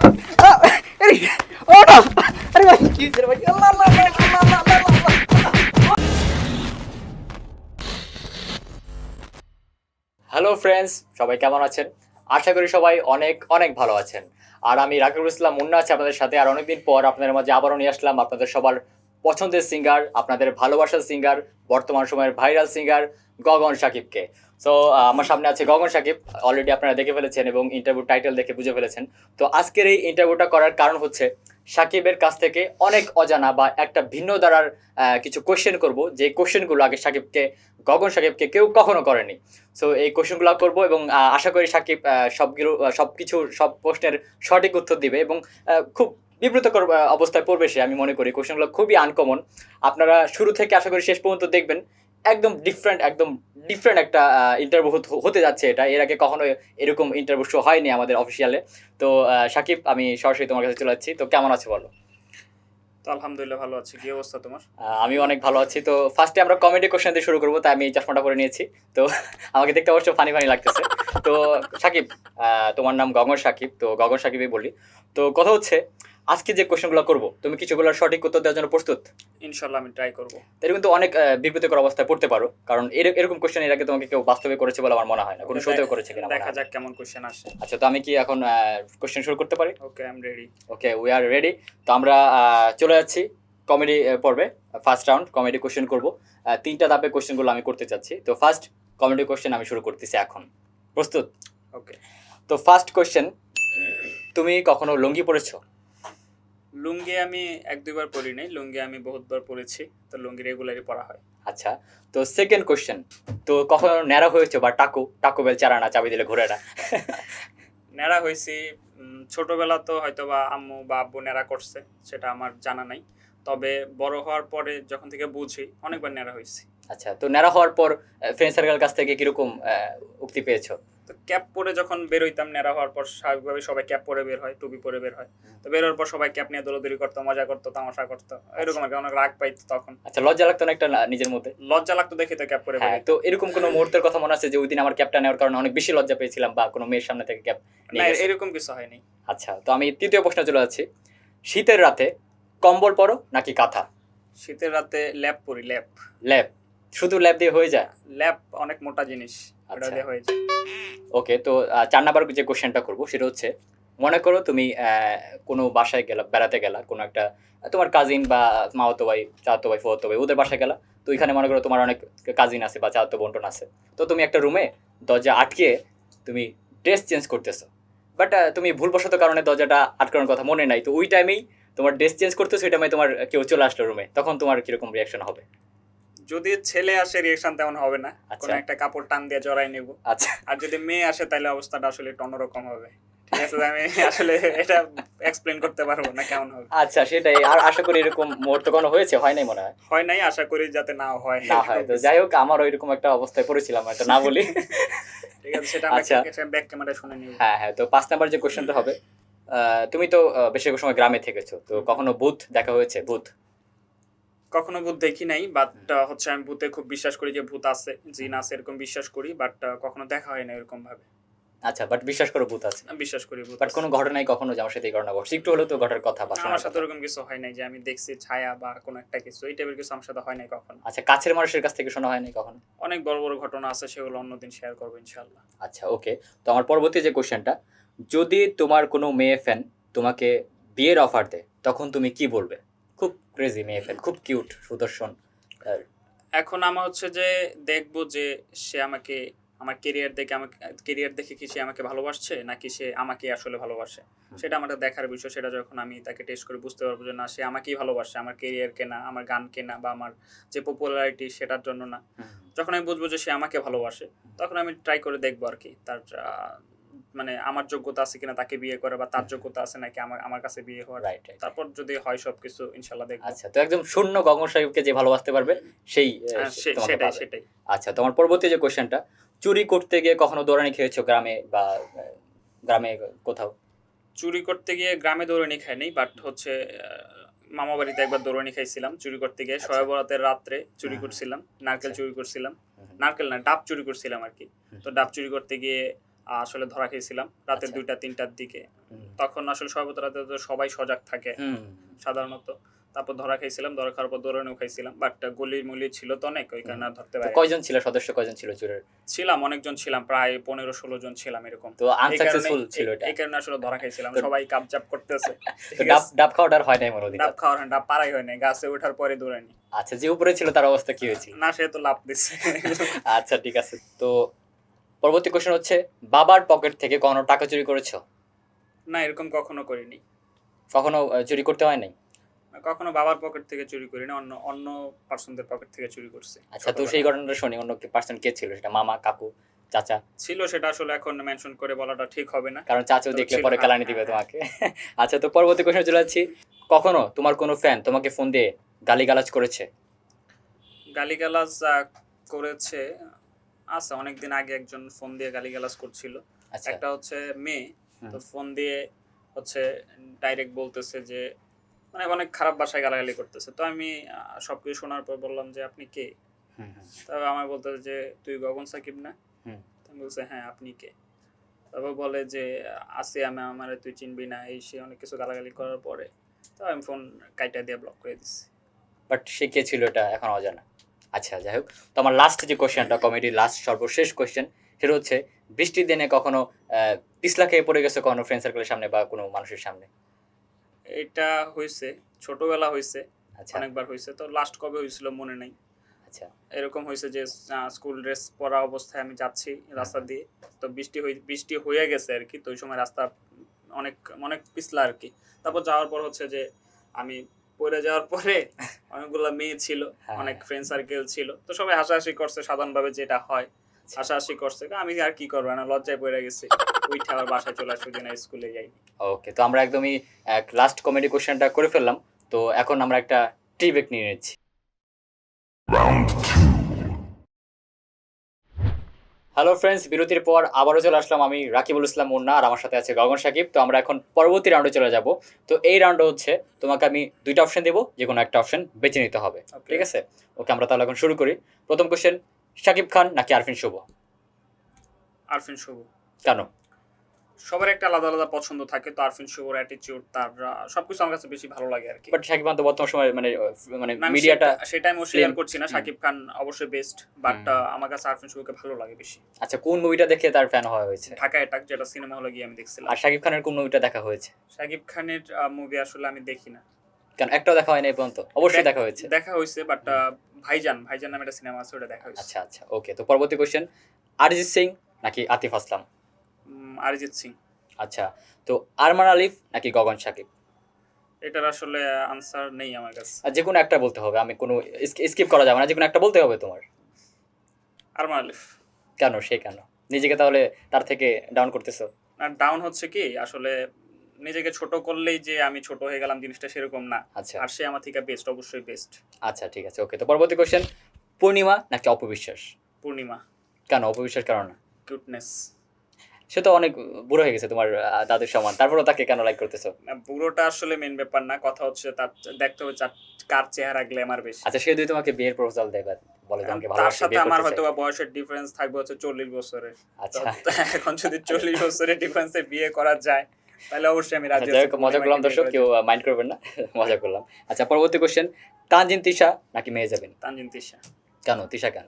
আরে ও না আরে ভাই কি হইছে রে ভাই আল্লাহ আল্লাহ আল্লাহ আল্লাহ আল্লাহ। হ্যালো ফ্রেন্ডস, সবাই কেমন আছেন? আশা করি সবাই অনেক অনেক ভালো আছেন। আর আমি রাকিবুল ইসলাম মুন্না আছি আপনাদের সাথে। আর অনেকদিন পর আপনাদের মাঝে আবারও নিয়ে আসলাম আপনাদের সবার পছন্দের সিঙ্গার, আপনাদের ভালোবাসার সিঙ্গার, বর্তমান সময়ের ভাইরাল সিঙ্গার গগন শাকিবকে। সো আমার সামনে আছে গগন শাকিব। অলরেডি আপনারা দেখে ফেলেছেন এবং ইন্টারভিউ টাইটেল দেখে বুঝে ফেলেছেন। তো আজকের এই ইন্টারভিউটা করার কারণ হচ্ছে শাকিবের কাছ থেকে অনেক অজানা বা একটা ভিন্ন ধারার কিছু কোশ্চেন করব, যে কোশ্চেনগুলো আগে গগন শাকিবকে কেউ কখনো করেনি। সো এই কোশ্চেনগুলো করবো এবং আশা করি সাকিব সব প্রশ্নের সঠিক উত্তর দিবে এবং খুব বিব্রতকর অবস্থায় পড়বে সে। আমি মনে করি কোশ্চেনগুলো খুবই আনকমন। আপনারা শুরু থেকে আশা করি শেষ পর্যন্ত দেখবেন। একদম ডিফারেন্ট একটা ইন্টারভিউ হতে যাচ্ছে এটা। এর আগে কখনো এরকম ইন্টারভিউ শো হয়নি আমাদের অফিসিয়ালে। তো সাকিব, আমি সরাসরি তোমার কাছে চলে যাচ্ছি। তো কেমন আছে বলো? তো আলহামদুলিল্লাহ ভালো আছি। কি অবস্থা তোমার? আমি অনেক ভালো আছি। তো ফার্স্টে আমরা কমেডি কোশ্চেন দিয়ে শুরু করবো, তাই আমি এই চশমাটা পরে নিয়েছি। তো আমাকে দেখতে অবশ্য ফানি ফানি লাগতেছে। তো সাকিব, তোমার নাম গগন শাকিব, তো গগন শাকিবই বলি। তো কথা হচ্ছে, আজকে যে কোশ্চেনগুলো করবো তুমি কিছুগুলোর সঠিক উত্তর দেওয়ার জন্য প্রস্তুত? ইনশাল্লাহ আমি ট্রাই করব। তাই কিন্তু অনেক বিব্রতকর অবস্থায় পড়তে পারো, কারণ এরকম কোশ্চেন এর আগে তোমাকে কেউ বাস্তবে করেছে বলে আমার মনে হয় না, কোনো শোতেও করেছে কিনা মনে দেখা হয় না। যাক কেমন কোশ্চেন আসে। আচ্ছা, তো আমি কি এখন কোশ্চেন শুরু করতে পারি? Okay, I am ready. Okay, we are ready. তো আমরা চলে যাচ্ছি কমেডি পর্বে। ফার্স্ট রাউন্ড কমেডি কোশ্চেন করব। তিনটা ধাপে কোশ্চেনগুলো আমি করতে চাচ্ছি। তো ফার্স্ট কমেডি কোশ্চেন আমি শুরু করতেছি এখন। প্রস্তুত? ওকে। তো ফার্স্ট কোশ্চেন, তুমি কখনো লুঙ্গি পরেছো? লুঙ্গি আমি এক দুইবার পরি নাই, লুঙ্গি আমি বহুতবার পরেছি। তো লুঙ্গি রেগুলারই পরা হয়। আচ্ছা, তো সেকেন্ড কোশ্চেন, তো কখনো ন্যাড়া হয়েছে বা টাকো বেল চারা না চাবি দিলে ঘুরে না? নেড়া হয়েছি। ছোটবেলা তো হয়তো বা আম্মু বা আব্বু নেড়া করছে, সেটা আমার জানা নাই। তবে বড় হওয়ার পরে যখন থেকে বুঝি অনেকবার নেড়া হয়েছি। আচ্ছা, তো ন্যাড়া হওয়ার পর ফ্রেন্ড সার্কেল কাছ থেকে কিরকম উক্তি পেয়েছো? তো ক্যাপ পরে যখন বের হইতাম, নেড়া হওয়ার পর স্বাভাবিকভাবে সবাই ক্যাপ পরে বের হয়, টুপি পরে বের হয়। তো বের হওয়ার পর সবাই ক্যাপ নিয়ে দৌড়াদৌড়ি করতো, মজা করতো, তামাশা করতো, এরকম আর কি। অনেক রাগ পাইতো তখন। আচ্ছা, লজ্জা লাগতো না একটা নিজের মধ্যে? লজ্জা লাগতো দেখে তো ক্যাপ পরে বের হ্যাঁ, হইতাম। তো এরকম কোনো মুহূর্তের কথা মনে আছে যে ওই দিন আমার ক্যাপটা নেওয়ার কারণে অনেক বেশি লজ্জা পেয়েছিলাম বা কোনো মেয়ের সামনে থেকে ক্যাপ না, নিয়ে গেছে? এরকম কিছু হয়নি। আচ্ছা, তো আমি তৃতীয় প্রশ্নে চলে যাচ্ছি। শীতের রাতে কম্বল পরো নাকি কাঁথা? শীতের রাতে ল্যাপ পরি, ল্যাপ। ল্যাপ? শুধু ল্যাপ দিয়ে হয়ে যায়? ল্যাপ অনেক মোটা জিনিস, ওটা আচ্ছা, দিয়ে হয়ে যায়। ওকে। তো 4 নাম্বার যে কোশ্চেনটা করবো সেটা হচ্ছে, মনে করো তুমি কোনো বাসায় গেলা, বেড়াতে গেলা, কোনো একটা তোমার কাজিন বা মামাতো ভাই, চাচাতো ভাই, ফুফাতো ভাই ওদের বাসায় গেলা। তো ওইখানে মনে করো তোমার অনেক কাজিন আছে বা চাচাতো বন্টন আছে। তো তুমি একটা রুমে দরজা আটকে তুমি ড্রেস চেঞ্জ করতেছো, বাট তুমি ভুলবশত কারণে দরজাটা আটকানোর কথা মনে নাই। তো ওই টাইমেই তোমার ড্রেস চেঞ্জ করতেছো, ওই টাইমে তোমার কেউ চলে আসলো রুমে, তখন তোমার কিরকম রিয়াকশন হবে? যদি ছেলে আসে রিয়েকশন তেমন হবে না, আচ্ছা। কোনো একটা কাপড় টান দিয়ে জড়াই নেব। আচ্ছা, আর যদি মেয়ে আসে তাহলে অবস্থাটা আসলে একটু অন্যরকম হবে। ঠিক আছে, আমি আসলে এটা এক্সপ্লেন করতে পারবো না কেমন হবে। আচ্ছা, সেটাই। আর আশা করি এরকম মুহূর্ত কোনো হয়েছে, হয় নাই মনে হয়? হয় নাই, আশা করি যাতে না হয়। না হয়। তো যাই হোক, আমারও এরকম একটা অবস্থায় পড়েছিলাম, এটা না বলি। ঠিক আছে, সেটা আমরা আচ্ছা, ব্যাক ক্যামেরায় শুনে নিব। হ্যাঁ হ্যাঁ। তো 5 নাম্বার যে কোশ্চেনটা হবে, তুমি তো বেশিরভাগ সময় গ্রামে থেকেছো, তো কখনো ভূত দেখা হয়েছে? ভূত? কখনো ভূত দেখি নাই, বাট হচ্ছে আমি ভূতে খুব বিশ্বাস করি, যে ভূত আছে, জিন আছে, এরকম বিশ্বাস করি। বাট কখনো দেখা হয় না এরকম ভাবে। আচ্ছা, বাট বিশ্বাস করো ভূত আছে? আমি বিশ্বাস করি ভূত বাট আছে। কোনো ঘটনাই কখনো যে আমার সাথে এই ঘটনা ঘটছে, একটু হলেও তো ঘটার কথা বা আমার শোনার সাথে কথা? ওরকম কিছু হয় নাই যে আমি দেখছি ছায়া বা কোনো একটা কিছু, এই টাইপের কিছু আমার সাথে হয় নাই কখনো। আচ্ছা, কাছের মানুষের কাছ থেকে শোনা হয়নি কখনো? অনেক বড় বড় ঘটনা আছে, সেগুলো অন্যদিন শেয়ার করবো ইনশাল্লাহ। আচ্ছা, ওকে। তো আমার পরবর্তী যে কোশ্চেনটা, যদি তোমার কোনো মেয়ে ফ্যান তোমাকে বিয়ের অফার দেয়, তখন তুমি কি বলবে? খুব ক্রেজি মেয়ে ফ্যান, খুব কিউট, সুদর্শন। আহ, এখন আমার হচ্ছে যে দেখবো যে সে আমাকে, আমার কেরিয়ার দেখে কি সে আমাকে ভালোবাসছে নাকি সে আমাকে আসলে ভালোবাসে, সেটা আমার দেখার বিষয়। সেটা যখন আমি তাকে টেস্ট করে বুঝতে পারবো যে না, সে আমাকেই ভালোবাসে, আমার কেরিয়ারকে না, আমার গানকে না, বা আমার যে পপুলারিটি সেটার জন্য না। যখন আমি বুঝবো যে সে আমাকে ভালোবাসে, তখন আমি ট্রাই করে দেখবো আর কি, তার মানে আমার যোগ্যতা আছে কিনা তাকে বিয়ে করে, বা তার যোগ্যতা আছে নাকি আমার আমার কাছে বিয়ে হওয়ার। Right right. তারপর যদি হয় সবকিছু ইনশাল্লাহ দেখবো। আচ্ছা, তো একদম শূন্য গগন সাহেবকে যে ভালোবাসতে পারবে সেই তোমাকে সেটাই পাবে। সেটাই। আচ্ছা, তোমার পরবর্তী যে কোশ্চেনটা, চুরি করতে গিয়ে কখনো দৌড়ানি খেয়েছো গ্রামে বা গ্রামে কোথাও? চুরি করতে গিয়ে গ্রামে দৌড়ানি খাই নাই, বাট হচ্ছে মামা বাড়িতে একবার দৌড়ানি খাইছিলাম চুরি করতে গিয়ে। আচ্ছা। শবে বরাতের রাত্রে চুরি হুম। করছিলাম, নারকেল আচ্ছা। চুরি করছিলাম। হুম। নারকেল না, ডাব চুরি করছিলাম আর কি। তো ডাব চুরি করতে গিয়ে আসলে ধরা খেয়েছিলাম রাতের আচ্ছা। 2টা-3টার দিকে। হুম। তখন আসলে সর্বত রাতে তো সবাই সজাগ থাকে হুম। সাধারণত। তারপর ধরা খাইছিলাম, ধরা খাওয়ার পর দৌড়ানিও খাইছিলাম। বাট গলি-মলি ছিল তো অনেক, ওই হুম। কারণে আর ধরতে তো পারি নাই। কয়জন ছিল, সদস্য কয়জন ছিল চোরের? ছিলাম, অনেকজন ছিলাম। প্রায় ১৫-১৬ জন ছিলাম এরকম। তো এই কারণে আনসাকসেসফুল ছিল এটা। এই কারণে আসলে ধরা খাইছিলাম। তো সবাই কাপজাপ করতেছে। তো ঠিক ডাব আছে? ডাব খাওয়াটা আর হয় নাই মনে অধিকার। ডাব খাওয়ার ডাব পাড়াই হয় নাই। গাছে ওঠার পরে দৌড়ানি। আচ্ছা, যে উপরে ছিল তার অবস্থা কি হয়েছিল? না, সে তো লাফ দিচ্ছে। আচ্ছা, ঠিক আছে। তো পরবর্তী কোয়েশ্চেন হচ্ছে, বাবার পকেট থেকে কখনো টাকা চুরি করেছো? না, এরকম কখনো করিনি। কখনো চুরি করতে হয় নাই? কখনো বাবার পকেট থেকে চুরি করিনি। অন্য অন্য পারসনদের পকেট থেকে চুরি করছি আচ্ছা, তো সেই ছোটবেলায়। ঘটনাটা শুনি, অন্য পার্সন কে ছিল সেটা? মামা, কাকু, চাচা? ছিল, সেটা আসলে এখন মেনশন করে বলাটা ঠিক হবে না। কারণ চাচু তবে দেখলে ছিল, পরে হ্যাঁ, কেলানি দিবে হ্যাঁ, হ্যাঁ। তোমাকে। আচ্ছা, তো পরবর্তী কোয়েশ্চেন চলে যাচ্ছি। কখনো তোমার কোনো ফ্যান তোমাকে ফোন দিয়ে গালিগালাজ করেছে? গালিগালাজ করেছে। আচ্ছা, অনেকদিন আগে একজন ফোন দিয়ে গালিগালাজ করছিল। আচ্ছা। একটা হচ্ছে মেয়ে, হুম। তো ফোন দিয়ে হচ্ছে ডাইরেক্ট বলতেছে যে মানে অনেক খারাপ ভাষায় গালাগালি করতেছে। তো আমি সবকিছু শোনার পর বললাম যে, "আপনি কে?" হুম। হুম। তবে আমায় বলতেছে যে, "তুই গগন সাকিব না?" হুম। তো আমি বলছি, "হ্যাঁ, আপনি কে?" তারপর বলে যে, "আছি আমি, আমারে তুই চিনবি না।" এই সেই অনেক কিছু গালাগালি করার পরে তো আমি ফোন কাইটা দিয়ে ব্লক করে দিছি। বাট সে কে ছিল এটা এখন অজানা। আচ্ছা, যাই হোক। তো আমার লাস্ট যে কোয়েশ্চেনটা, কমেডির লাস্ট সর্বশেষ কোয়েশ্চেন, সেটা হচ্ছে, বৃষ্টির দিনে কখনো পিছলা খেয়ে পড়ে গেছো কখনো ফ্রেন্ড সার্কেলের সামনে বা কোনো মানুষের সামনে? এটা হইছে, ছোটবেলা হইছে, আচ্ছা। অনেকবার হইছে। তো লাস্ট কবে হইছিল মনে নাই। আচ্ছা। এরকম হয়েছে যে স্কুল ড্রেস পরা অবস্থায় আমি যাচ্ছি রাস্তা হুম। দিয়ে। তো বৃষ্টি হয়ে গেছে আরকি। তো ওই সময় রাস্তা অনেক অনেক পিছলা আরকি। তারপর যাওয়ার পর হচ্ছে যে আমি পইড়া যাওয়ার পরে অনেকগুলা মেয়ে ছিল, হ্যাঁ, অনেক হ্যাঁ। ফ্রেন্ড সার্কেল ছিল। তো সবাই হাসাহাসি করছে সাধারণভাবে, যেটা হয়। আচ্ছা। হাসাহাসি করছে। আমি আর কি করব? না, লজ্জায় পইড়া গেছি। উইঠা আবার বাসায় চলে আসছি, ওইদিন আর স্কুলে যাইনি। ওকে, তো আমরা একদমই এক লাস্ট কমেডি কোয়েশ্চেনটা করে ফেললাম। তো এখন আমরা একটা টি ব্রেক নিয়ে নিচ্ছি। হ্যালো ফ্রেন্ডস, বিরতির পর আবারও চলে আসলাম আমি, রাকিবুল ইসলাম মুন্না, আর আমার সাথে আছে গগন সাকিব। তো আমরা এখন পরবর্তী রাউন্ডে চলে যাব। তো এই রাউন্ডে হচ্ছে, তোমাকে আমি ২টা অপশন দেব, যেকোনো একটা অপশন বেছে নিতে হবে। ওকে। ঠিক আছে? ওকে, আমরা তাহলে এখন শুরু করি। প্রথম কোয়েশ্চেন, শাকিব খান নাকি আরফিন শুভ? আরফিন শুভ। কেন? সবার একটা আলাদা, আলাদা পছন্দ থাকে। তো আরফিন শুভর অ্যাটিটিউড, তার সবকিছু আমার কাছে বেশি ভালো লাগে আরকি। বাট শাকিব খান তো বর্তমান সময়ে মানে মানে না, আমি মিডিয়াটা সেটা আমি স্লিম। অস্বীকার করছি না। শাকিব খান অবশ্যই বেস্ট। বাট হুম। আমার কাছে আরফিন শুভকে ভালো লাগে বেশি। আচ্ছা, কোন মুভিটা দেখে তার ফ্যান হওয়া হয়েছে? ঢাকা অ্যাটাক, যেটা সিনেমা হলে গিয়ে আমি দেখছিলাম। আর শাকিব খানের কোন মুভিটা দেখা হয়েছে? শাকিব খানের মুভি আসলে আমি দেখি না। কেন, একটাও দেখা হয়নি এই পর্যন্ত? অবশ্যই দেখা হয়েছে। দেখা হইছে, বাট ভাইজান নামে একটা সিনেমা আছে, ওটা দেখা হইছে। আচ্ছা, আচ্ছা, ওকে। তো পরবর্তী কোয়েশ্চেন, অরিজিৎ সিং নাকি আতিফ আসলাম? অরিজিৎ সিং। আচ্ছা, তো আরমান আলিফ নাকি গগন শাকিব? এটার আসলে আনসার নেই আমার কাছে। আর যেকোনো একটা বলতে হবে, আমি কোনো স্কিপ করা যাবে না, যেকোনো একটা বলতে হবে তোমার। আরমান আলিফ। কেন, সে কেন? নিজেকে তাহলে তার থেকে ডাউন করতেছো? আর ডাউন হচ্ছে কি, আসলে নিজেকে ছোট করলেই যে আমি ছোট হয়ে গেলাম, জিনিসটা সেরকম না। আচ্ছা। আর সে আমার থেকে বেস্ট, অবশ্যই বেস্ট। আচ্ছা, ঠিক আছে, ওকে। তো পরবর্তী কোয়েশ্চেন, পূর্ণিমা নাকি অপবিশ্বাস? পূর্ণিমা। কেন অপবিশ্বাস, কেন না? কিউটনেস। সে তো অনেক বুড়ো হয়ে গেছে তোমার দাদুর সমান, তারপরেও তাকে কেন লাইক করতেছো? না, পুরোটা আসলে মেন ব্যাপার না। কথা হচ্ছে তার দেখতে হবে কার চেহারা গ্ল্যামার বেশি। আচ্ছা, সে যদি তোমাকে বিয়ের প্রপোজাল দেয় বা বলে তোমাকে তার ভালোবাসে, সাথে বিয়ে আমার করতে হয়তো চাই। বা বয়সের ডিফারেন্স থাকবে হচ্ছে 40 বছরের। তো আচ্ছা। এখন যদি 40 বছরের ডিফারেন্সে বিয়ে করা যায়, তাহলে অবশ্যই আমি রাজি যাই আছি হোক, মজা করলাম পূর্ণিমাকে বিয়ে দর্শক, করার কেউ জন্য। মাইন্ড করবেন না। মজা করলাম। আচ্ছা, পরবর্তী কোশ্চেন, তানজিন তিশা নাকি মেহজাবিন? তানজিন তিশা। কেন তিশা, কেন?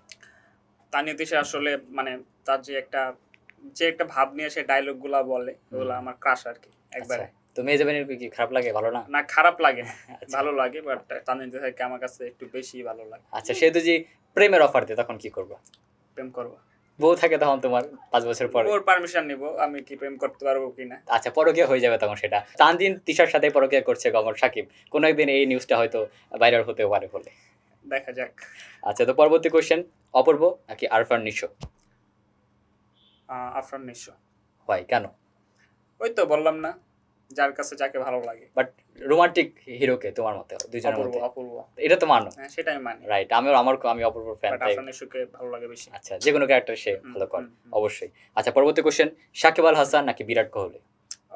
তানজিন তিশা আসলে মানে তার যে একটা ভাব নিয়ে সে ডায়লগ গুলা বলে, ওগুলো আমার ক্রাশ আর কি, আচ্ছা, একবারে। তো মেহজাবিনের কি খারাপ লাগে, ভালো না? না, খারাপ লাগে না, আচ্ছা। ভালো লাগে। বাট তানজিন তিশাকে আমার কাছে একটু বেশি ভালো লাগে। আচ্ছা, সে যদি প্রেমের অফার দেয় তখন কি করবা? প্রেম করবো। বউ থাকে তখন তোমার ৫ বছর পরে? ওর পারমিশন নিব, আমি কি প্রেম করতে পারবো কিনা। আচ্ছা, পরকীয়া হয়ে যাবে তখন সেটা। তানজিন তিশার সাথে পরকীয়া করছে গগন শাকিব, কোনো একদিন এই নিউজটা হয়তো ভাইরাল হতে পারে বলে। দেখা যাক। আচ্ছা, তো পরবর্তী কোশ্চেন, অপূর্ব নাকি আরফান নিশো? আফরান নিশো। হয়, কেন? ওই তো বললাম না, যার কাছে যাকে ভালো লাগে। বাট রোমান্টিক হিরোকে তোমার মতে, দুইজনের অপূর্ব, মধ্যে? অপূর্ব। এটা তো মানো। হ্যাঁ, সেটা আমি মানি। রাইট, আমি অপূর্ব ফ্যান, বাট তাই। আফরান নিশোকে ভালো লাগে বেশি। আচ্ছা, যেকোনো ক্যারেক্টার সে ভালো করে, হুম। অবশ্যই। আচ্ছা, পরবর্তী কোশ্চেন, সাকিব আল হাসান নাকি বিরাট কোহলি?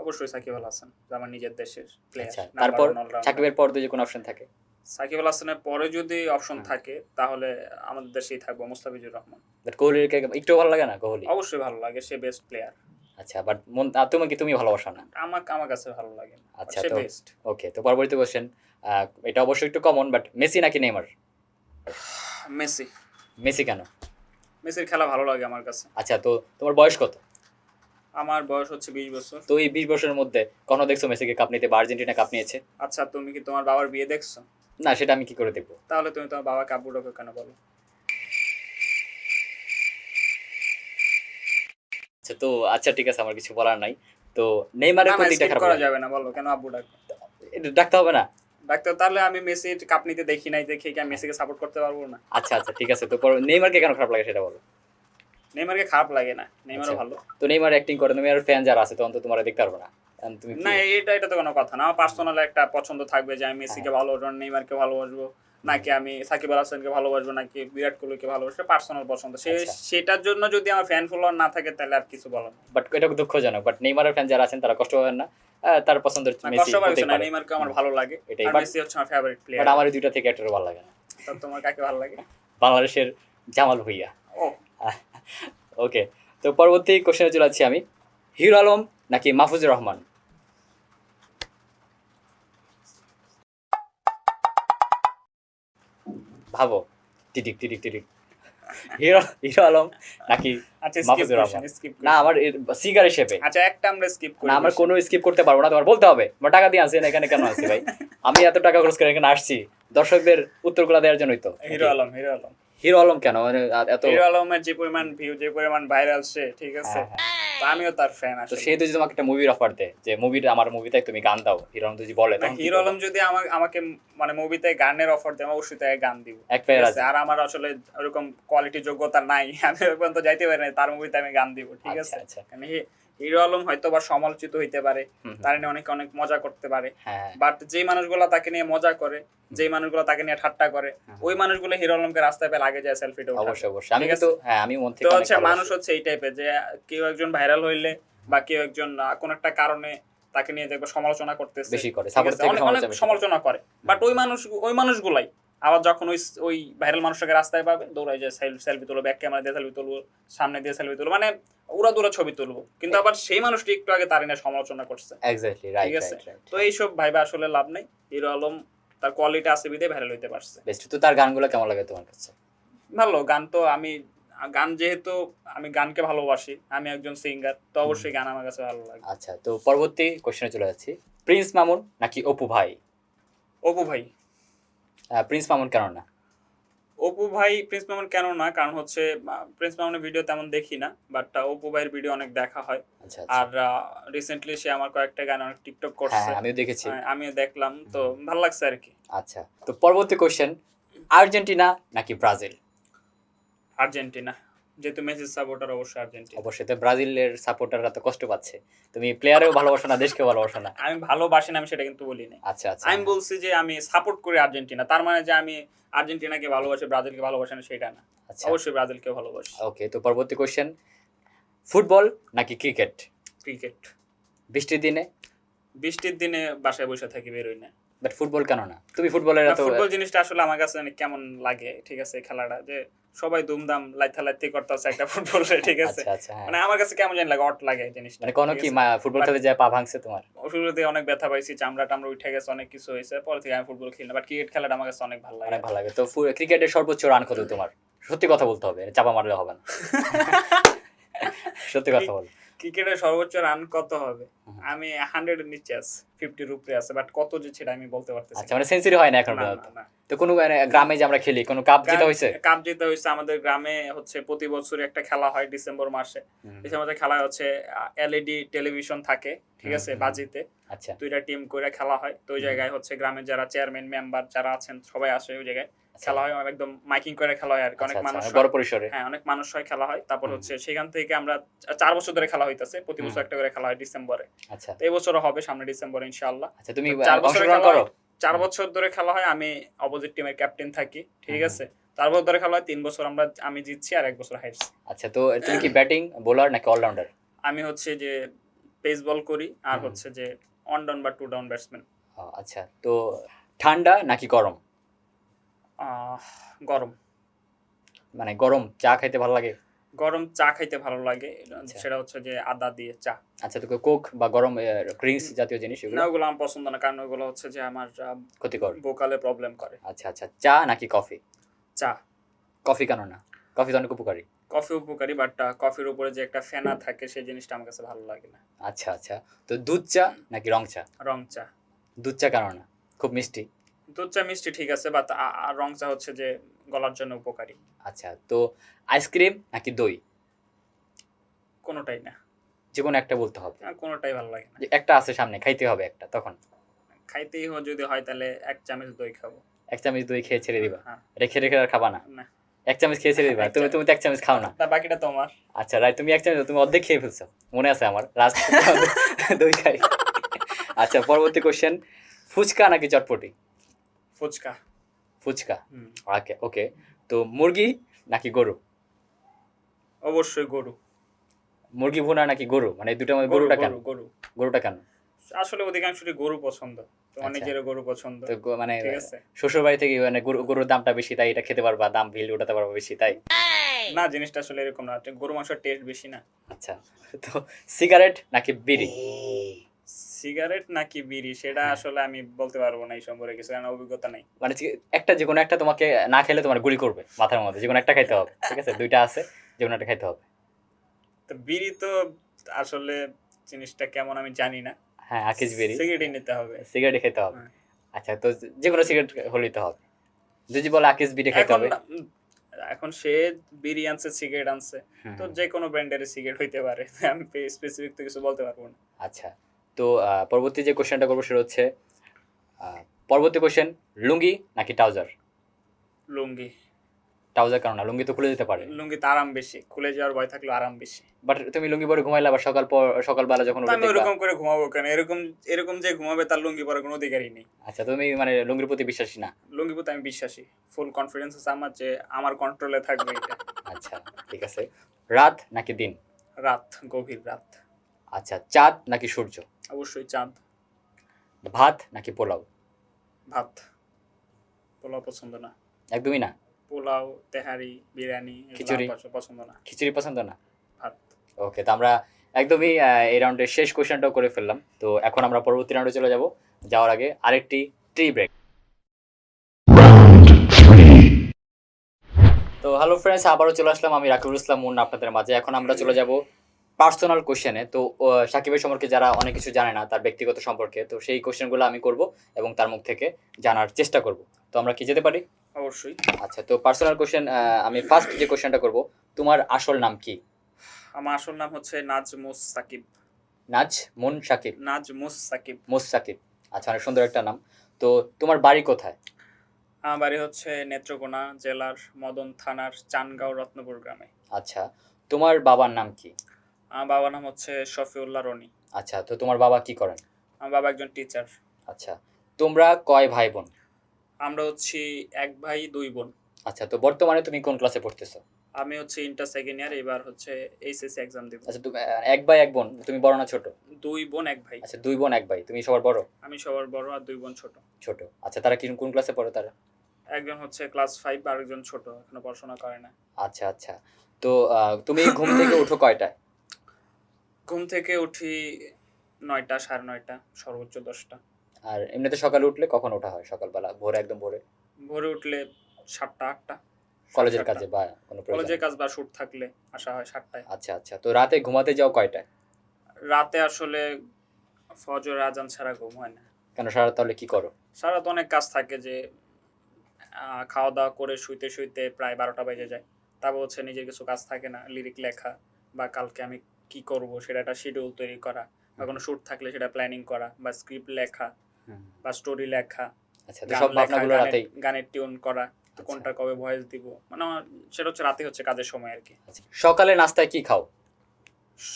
অবশ্যই সাকিব আল হাসান, যে আমার নিজের দেশের প্লেয়ার। আচ্ছা, তারপর সাকিবের পর যদি কোনো অপশন থাকে? সাকিব আল হাসানের পরে যদি অপশন হুম। থাকে তাহলে আমাদের দেশেই থাকবো মুস্তাফিজুর রহমান। বাট কোহলিকে একটু ভালো লাগে না কোহলি? অবশ্যই ভালো লাগে, সে বেস্ট প্লেয়ার। আচ্ছা, বাট তুমি ভালোবাসো না? আমার কাছে ভালো লাগে না, আচ্ছা, সে তো বেস্ট। ওকে, তো পরবর্তী কোশ্চেন, এটা অবশ্যই একটু কমন, বাট মেসি নাকি নেইমার? মেসি। মেসি কেন? মেসির খেলা ভালো লাগে আমার কাছে। আচ্ছা, তো তোমার বয়স কত? আমার বয়স হচ্ছে 20 বছর। তো এই 20 বছরের মধ্যে কখনো দেখছো মেসিকে কাপ নিতে বা আর্জেন্টিনা কাপ নিয়েছে? আচ্ছা, তুমি কি তোমার বাবার বিয়ে দেখছো? না, সেটা আমি কি করে দেখবো? তাহলে তুমি তোমার বাবাকে আব্বু ডাকো কেন বলো? আচ্ছা, তো আচ্ছা ঠিক আছে, আমার কিছু বলার নাই। তো নেইমারের না কোন না, দিকটা স্কিপ খারাপ করা লাগে? যাবে না, বলো কেন আব্বু ডাকো? এটা ডাকতে হবে না? ডাক্তার, তাহলে আমি মেসির কাপ নিতে দেখি নাই দেখে কি আমি মেসিকে সাপোর্ট করতে পারবো না? আচ্ছা আচ্ছা ঠিক আছে, তো নেইমারকে কেন খারাপ লাগে সেটা বলো। নেইমারকে খারাপ লাগে না, নেইমারও আচ্ছা, ভালো। তো নেইমার অ্যাক্টিং করে, তুমি আর ফ্যান যারা আছে তখন তো তোমার দেখতে পারবো না, কারণ তুমি কি? না, এটা তো কোনো কথা না। আমার পার্সোনাল একটা পছন্দ থাকবে যে আমি মেসিকে হ্যাঁ। ভালোবাসবো, নেইমারকে ভালোবাসবো, নাকি আমি সাকিব আল হাসানকে ভালোবাসবো, নাকি বিরাট কোহলিকে ভালোবাসবো, পার্সোনাল পছন্দ। আচ্ছা। সেটার জন্য যদি আমার ফ্যান ফলোয়ার না থাকে তাহলে আর কিছু বলার নেই। বাট এটা দুঃখজনক, বাট নেইমারের ফ্যান যারা আছেন তারা কষ্ট পাবেন না, তার পছন্দের না, মেসি কষ্ট পাবে হতেই না, পারে। নেইমারকে আমার ভালো লাগে, এটাই, আর বাট মেসি হচ্ছে আমার ফেভারিট বাট প্লেয়ার। আমার এই দুইটা থেকে একটা ভালো লাগে না। তো তোমার কাকে ভালো লাগে? বাংলাদেশের জামাল ভুঁইয়া। ও, ওকে, তো পরবর্তী কোশ্চেনে চলে যাচ্ছি আমি। হিরো আলম নাকি মাহফুজুর রহমান? ভাবো, টিটিক টিটিক টিটিক। হিরো আলম নাকি আচ্ছা skip Mahfuzur question, Rahman? Skip না, আমার সিগার হিসেবে। আচ্ছা, একটা আমরা স্কিপ করি। না, আমার কোনো স্কিপ করতে পারবো না, তোমার বলতে হবে। আমার টাকা দিয়ে আসেন এখানে, কেন আসি ভাই? আমি এত টাকা খরচ করে এখানে আসছি দর্শকদের উত্তরগুলো দেওয়ার জন্যই তো। Hero Alam, hero Alam. Hero Alam কেন, মানে এত? হিরো আলমের যে পরিমাণ ভিউ, যে পরিমাণ ভাইরাল সে, ঠিক আছে, হ্যাঁ, হ্যাঁ। তো আমিও তার ফ্যান তো আসলে। সে যদি তোমাকে একটা মুভির অফার দেয় যে আমার মুভিতে তুমি গান দাও, হিরো আলম যদি বলে, না, তখন কি হিরো করবে? আলম যদি আমাকে মানে মুভিতে গানের অফার দেয়, আমি অবশ্যই তাকে গান দিব। এক পেয়ে ঠিক রাজি। আছে? আর আমার আসলে ওরকম কোয়ালিটি যোগ্যতা নাই, আমি ওই পর্যন্ত যাইতে পারি না, তার মুভিতে আমি গান দিব, ঠিক আচ্ছা, আছে? আচ্ছা। কারণ হিরো আলম হয়তো বা সমালোচিত হইতে পারে, হুম, হুম। তার নিয়ে অনেক অনেক মজা করতে পারে, হ্যাঁ, বাট যেই মানুষগুলো তাকে নিয়ে মজা করে, যেই মানুষগুলো তাকে নিয়ে ঠাট্টা করে, ওই মানুষগুলো হিরো আলমকে রাস্তায় পেলে আগে যায় সেলফিটা উঠাবে। অবশ্যই অবশ্যই, আমি ঠিক কিন্তু আছে? হ্যাঁ, আমি মন থেকে তো অনেক হচ্ছে মানুষ ভালোবাসি। হচ্ছে এই টাইপের যে কেউ একজন ভাইরাল হইলে বা কেউ একজন কোনো একটা কারণে তাকে নিয়ে দেখবে সমালোচনা করতেছে, বেশি করে, ঠিক সাপোর্ট আছে? থেকে অনেক অনেক সমালোচনা বেশি করে। সমালোচনা করে, বাট ওই মানুষগুলাই আবার যখন ওই ভাইরাল মানুষটাকে রাস্তায় পাবে, দৌড়ায় যায় সেলফি তুলবো, ব্যাক ক্যামেরা দিয়ে সেলফি তুলবো, সামনে দিয়ে সেলফি তুলবো, মানে উড়া দুরা ছবি তুলবো, কিন্তু আবার সেই মানুষটি একটু আগে তার নিয়ে সমালোচনা করছে। এক্স্যাক্টলি, রাইট ঠিক আছে? Right right. তো এইসব ভাইবা আসলে লাভ নাই। হিরো আলম তার কোয়ালিটি আছে বিদে ভাইরাল হইতে পারছে। বেস্ট। তো তার গানগুলো কেমন লাগে তোমার কাছে? ভালো গান তো গান যেহেতু আমি গানকে ভালোবাসি, আমি একজন সিঙ্গার, তো অবশ্যই গান আমার কাছে ভালো লাগে। আচ্ছা, তো পরবর্তী কোশ্চেনে চলে যাচ্ছি। প্রিন্স মামুন নাকি অপু ভাই? অপু ভাই। প্রিন্স মামুন কেন না? অপু ভাই প্রিন্স মামুন কেন না, কারণ হচ্ছে প্রিন্স মামুনের ভিডিও তেমন দেখি না, বাট অপু ভাইয়ের ভিডিও অনেক দেখা হয়। আচ্ছা আর আচ্ছা। রিসেন্টলি সে আমার কয়েকটা গান অনেক টিকটক হ্যাঁ করছে, হ্যাঁ, আমিও দেখেছি। আমিও দেখলাম, তো ভালো লাগছে আর কি। আচ্ছা, তো পরবর্তী কোশ্চেন, আর্জেন্টিনা নাকি ব্রাজিল? আর্জেন্টিনা, যেহেতু মেসির সাপোর্টার, অবশ্যই আর্জেন্টিনা। অবশ্যই, তো ব্রাজিলের সাপোর্টাররা তো কষ্ট পাচ্ছে, তুমি প্লেয়ারেও ভালোবাসো না, দেশকেও ভালোবাসো না। আমি ভালোবাসি না, আমি সেটা কিন্তু বলি না। আচ্ছা আচ্ছা। আমি বলছি যে আমি সাপোর্ট করি আর্জেন্টিনা, তার মানে যে আমি আর্জেন্টিনাকে ভালোবাসি, ব্রাজিলকে ভালোবাসি না সেটা না। আচ্ছা, অবশ্যই ব্রাজিলকে ভালোবাসি। ওকে, তো পরবর্তী কোশ্চেন, ফুটবল নাকি ক্রিকেট? ক্রিকেট। বৃষ্টির দিনে? বৃষ্টির দিনে বাসায় বসে থাকি, বেরোই না। বাট ফুটবল কেন না? তুমি ফুটবলের এত ফুটবল জিনিসটা আসলে আমার কাছে অনেক কেমন লাগে, ঠিক আছে? খেলাটা যে সবাই দুমদাম লাইথি করতেছে একটা ফুটবলে, ঠিক আছে? আচ্ছা আচ্ছা, হ্যাঁ। মানে আমার কাছে কেমন জানি লাগে, অট লাগে জিনিসটা। মানে কোনো কি ফুটবল খেলে যায় পা ভাঙছে তোমার? শুরুতে অনেক ব্যথা পাইছি, চামড়া টামড়া উঠে গেছে, অনেক কিছু হয়েছে, পরে থেকে আমি ফুটবল খেলি না, বাট ক্রিকেট খেলাটা আমার কাছে অনেক ভালো লাগে। অনেক ভালো লাগে। তো ক্রিকেটের সর্বোচ্চ রান কত তোমার? সত্যি কথা বলতে হবে, চাপা মারলে হবে না। সত্যি কথা বল। ক্রিকেটের সর্বোচ্চ রান কত হবে? আমি 100 এর নিচে আছে, 50 এর উপরে আছে, বাট কত যে সেটা আমি বলতে পারতেছি আচ্ছা, মানে সেঞ্চুরি হয় না এখন না। পর্যন্ত? তো কোনো গ্রামে যে আমরা খেলি, কোনো কাপ জেতা হয়েছে? কাপ জিতা হয়েছে আমাদের গ্রামে, হচ্ছে প্রতি বছর একটা খেলা হয় ডিসেম্বর মাসে। ডিসেম্বরে খেলা হচ্ছে, এলইডি টেলিভিশন থাকে, ঠিক আছে, বাজিতে আচ্ছা, দুইটা টিম করে খেলা হয়। তো ওই জায়গায় হচ্ছে গ্রামের যারা চেয়ারম্যান মেম্বার যারা আছেন সবাই আসে ওই জায়গায়, খেলা হয় একদম মাইকিং করে খেলা হয় আর কি, অনেক মানুষ বড় পরিসরে। হ্যাঁ, অনেক মানুষ হয়, খেলা হয়। তারপর হচ্ছে সেখান থেকে আমরা 4 বছর ধরে খেলা হইতাছে, প্রতি বছর একটা করে খেলা হয় ডিসেম্বরে। আচ্ছা তো এই বছরও হবে সামনে ডিসেম্বরে ইনশাআল্লাহ। আচ্ছা, তুমি 4 বছর অংশগ্রহণ করো? 4 বছর ধরে খেলা হয়, আমি অপোজিট টিমের ক্যাপ্টেন থাকি, ঠিক আছে? 4 বছর ধরে খেলা হয়, 3 বছর আমি জিতছি আর 1 বছর হারছি। আচ্ছা, তো তুমি কি ব্যাটিং বোলার নাকি অলরাউন্ডার? আমি হচ্ছে যে পেস বল করি, আর হচ্ছে যে অন ডাউন বা টু ডাউন ব্যাটসম্যান। আচ্ছা, তো ঠান্ডা নাকি গরম? গরম মানে গরম চা খাইতে ভালো লাগে? গরম চা খাইতে ভালো লাগে, আচ্ছা। সেটা হচ্ছে যে আদা দিয়ে চা। আচ্ছা, তোকে কোক বা গরম ড্রিঙ্কস জাতীয় জিনিস না, এগুলো ওগুলো আমার পছন্দ না, কারণ ওগুলো হচ্ছে যে আমার ক্ষতিকর? ভোকালে প্রবলেম করে। আচ্ছা আচ্ছা, চা নাকি কফি? চা। কফি কেন না? কফি তো অনেক উপকারী। কফি উপকারী, বাট কফির উপরে যে একটা ফেনা থাকে সেই জিনিসটা আমার কাছে ভালো লাগে না। আচ্ছা আচ্ছা, তো দুধ চা নাকি রং চা? রং চা। দুধ চা কেন না? খুব মিষ্টি। দুধ চা মিষ্টি ঠিক আছে, বাট রং চা হচ্ছে যে গলার জন্য উপকারী। আচ্ছা, তো আইসক্রিম নাকি দই? কোনোটাই না। যে কোনো একটা বলতে হবে। কোনোটাই ভালো লাগে না। যে একটা আছে সামনে, খাইতে হবে একটা, তখন খাইতেই যদি হয় তাহলে 1 চামচ দই খাবো। এক চামচ দই খেয়ে ছেড়ে দিবা? হ্যাঁ। রেখে রেখে আর খাবা না? না। এক চামচ খেয়ে ছেড়ে দিবা? এক তুমি চামচ। তুমি তো এক চামচ খাও না। তা বাকিটা তোমার। আচ্ছা রাইট, তুমি এক চামচ, তুমি অর্ধেক খেয়ে ফেলছো, মনে আছে আমার লাস্ট দই খাই। আচ্ছা, পরবর্তী কোশ্চেন, ফুচকা নাকি চটপটি? ফুচকা। ফুচকা। হুম। ওকে ওকে, তো মুরগি নাকি গরু? অবশ্যই গরু। মুরগি ভুনা নাকি গরু, মানে এই দুটোর মধ্যে গরু গরুটা কেন? গরু গরু। গরুটা কেন? আসলে অধিকাংশই গরু পছন্দ, তোমার আচ্ছা। নিজেরও গরু পছন্দ। তো মানে ঠিক আছে। শ্বশুর বাড়ি থেকে মানে গরুর দামটা বেশি তাই এটা খেতে পারবা, দাম ভ্যালু উঠাতে পারবা বেশি তাই? না, জিনিসটা আসলে এরকম না, গরু মাংসের টেস্ট বেশি না। আচ্ছা, তো সিগারেট নাকি বিড়ি? সিগারেট নাকি বিড়ি সেটা হ্যাঁ। আসলে আমি বলতে পারবো না এই সম্পর্কে কিছু, কারণ অভিজ্ঞতা নেই। মানে একটা, যে কোনো একটা তোমাকে না খেলে তোমার গুলি করবে মাথার মধ্যে, যে কোনো একটা খাইতে হবে, ঠিক আছে? দুইটা আছে, যে কোনো একটা খাইতে হবে। তো বিড়ি তো আসলে জিনিসটা কেমন আমি জানি না। হ্যাঁ, আকিস বিড়ি। সিগারেটই নিতে হবে। সিগারেটই খেতে হবে। হ্যাঁ। আচ্ছা, তো যে কোনো সিগারেট হলেই তো হবে। যদি বলে আকিস বিড়ি খাইতে এখন হবে। এখন সে বিড়ি আনছে, সিগারেট আনছে, হুম, তো হুম। যে কোনো ব্র্যান্ডের সিগারেট হইতে পারে। আমি স্পেসিফিক তো কিছু বলতে পারবো না। আচ্ছা, তো পরবর্তী যে কোশ্চেনটা করবো সেটা হচ্ছে আহ, পরবর্তী কোশ্চেন, লুঙ্গি নাকি ট্রাউজার? লুঙ্গি। ট্রাউজার কেন না? লুঙ্গি তো খুলে দিতে পারে। লুঙ্গিতে আরাম বেশি, খুলে যাওয়ার ভয় থাকলেও আরাম বেশি। বাট তুমি লুঙ্গি পরে ঘুমাইলে আবার সকালবেলা যখন তা উঠে আমি দেখবা। ওরকম করে ঘুমাবো কেন? এরকম এরকম যে ঘুমাবে তার লুঙ্গি পরার কোনো অধিকারই নেই। আচ্ছা, তুমি মানে লুঙ্গির প্রতি বিশ্বাসী না? লুঙ্গি পরতে আমি বিশ্বাসী, ফুল কনফিডেন্স আছে আমার যে আমার কন্ট্রোলে থাকবে এটা। আচ্ছা, ঠিক আছে। রাত নাকি দিন? রাত, গভীর রাত। আচ্ছা, চাঁদ নাকি সূর্য? অবশ্যই চাঁদ। ভাত নাকি পোলাও? ভাত। পোলাও পছন্দ না। একদমই না? পোলাও, তেহারি, বিরিয়ানি এগুলো খিচুড়ি? আমার পছন্দ না। খিচুড়ি পছন্দ না? ভাত। ওকে, তো আমরা একদমই এই রাউন্ডের শেষ কোশ্চেনটাও করে ফেললাম। তো এখন আমরা পরবর্তী রাউন্ডে চলে যাব। যাওয়ার আগে আরেকটি টি ব্রেক। তো হ্যালো ফ্রেন্ডস, আবারও চলে আসলাম আমি রাকিবুল ইসলাম মুন্না আপনাদের মাঝে। এখন আমরা চলে যাব পার্সোনাল কোশ্চেনে। তো সাকিবের সম্পর্কে যারা অনেক কিছু জানে না তার ব্যক্তিগত সম্পর্কে, তো সেই কোশ্চেনগুলো আমি করব এবং তার মুখ থেকে জানার চেষ্টা করব। তো আমরা কি যেতে পারি? অবশ্যই। আচ্ছা, তো পার্সোনাল কোশ্চেন, আমি ফার্স্ট যে কোশ্চেনটা করব, তোমার আসল নাম কি? আমার আসল নাম হচ্ছে নাজমুস সাকিব। নাজমুন সাকিব? নাজমুস সাকিব। মুস্তাকিব। আচ্ছা, অনেক সুন্দর একটা নাম। তো তোমার বাড়ি কোথায়? আমার বাড়ি হচ্ছে নেত্রকোনা জেলার মদন থানার চানগাঁও রত্নপুর গ্রামে। আচ্ছা, তোমার বাবার নাম কি? আমার বাবার নাম হচ্ছে শফিউল্লাহ রনি। আচ্ছা, তো তোমার বাবা কি করেন? আমার বাবা একজন টিচার। আচ্ছা, তোমরা কয় ভাই বোন? আমরা হচ্ছি 1 ভাই 2 বোন। আচ্ছা, তো বর্তমানে তুমি কোন ক্লাসে পড়তেছো? আমি হচ্ছে ইন্টার সেকেন্ড ইয়ার, এবার হচ্ছে এইচএসসি এক্সাম দেব। আচ্ছা, তুমি এক ভাই এক বোন, তুমি বড় না ছোট? 2 বোন 1 ভাই। আচ্ছা, দুই বোন এক ভাই, তুমি সবার বড়? আমি সবার বড় আর 2 বোন ছোট। ছোট। আচ্ছা, তারা কি কোন ক্লাসে পড়ে তারা? একজন হচ্ছে ক্লাস 5 আর একজন ছোট, এখনো পড়াশোনা করে না। আচ্ছা আচ্ছা, তো তুমি ঘুম থেকে উঠো কয়টায়? ঘুম থেকে উঠি 9টা, 9:30, সর্বোচ্চ 10টা। আর এমনিতে সকালে উঠলে কখন ওঠা হয়? সকালবেলা ভোরে, একদম ভোরে? ভোরে উঠলে 7টা, 8টা। কলেজের কাজে বা কোনো প্রয়োজনে? কলেজের কাজ বা শুট থাকলে আসা হয় 7টায়। আচ্ছা আচ্ছা, তো রাতে ঘুমাতে যাও কয়টায়? রাতে আসলে ফজর আজান ছাড়া ঘুম হয় না। কেন, সারা তাহলে কি করো? সারা তো অনেক কাজ থাকে, যে খাওয়া দাওয়া করে শুইতে শুইতে প্রায় 12টা বেজে যায়। তারপর হচ্ছে নিজের কিছু কাজ থাকে না, লিরিক লেখা বা কালকে আমি কি করব সেটা একটা শিডিউল তৈরি করা, বা কোনো শুট থাকলে সেটা প্ল্যানিং করা, বা স্ক্রিপ্ট লেখা বা স্টোরি লেখা, আচ্ছা, তো গান সব লেখা, ভাবনাগুলো রাতেই? গানের টিউন করা, তো আচ্ছা। কোনটা কবে ভয়েস দিব, মানে আমার সেটা হচ্ছে রাতে হচ্ছে কাজের সময় আর কি। আচ্ছা, সকালে নাস্তায় কি খাও?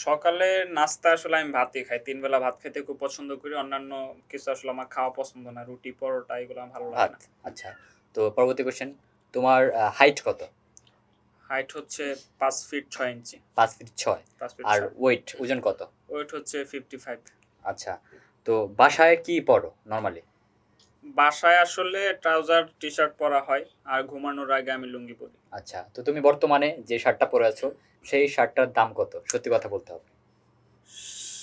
সকালে নাস্তা আসলে আমি ভাতই খাই, 3 বেলা ভাত খেতে খুব পছন্দ করি। অন্যান্য কিছু আসলে আমার খাওয়া পছন্দ না, রুটি পরোটা এগুলো আমার ভালো লাগে ভাত। না। আচ্ছা, তো পরবর্তী কোশ্চেন, তোমার হাইট কত? হাইট হচ্ছে 5 ফিট 6 ইঞ্চি। 5 ফিট 6? 5 ফিট আর 6। ওয়েট, ওজন কত? ওয়েট হচ্ছে 55। আচ্ছা, তো বাসায় কি পড়ো নর্মালি? বাসায় আসলে ট্রাউজার টি শার্ট পরা হয়, আর ঘুমানোর আগে আমি লুঙ্গি পরি। আচ্ছা, তো তুমি বর্তমানে যে শার্টটা পরে আছো সেই শার্টটার দাম কত? সত্যি কথা বলতে হবে।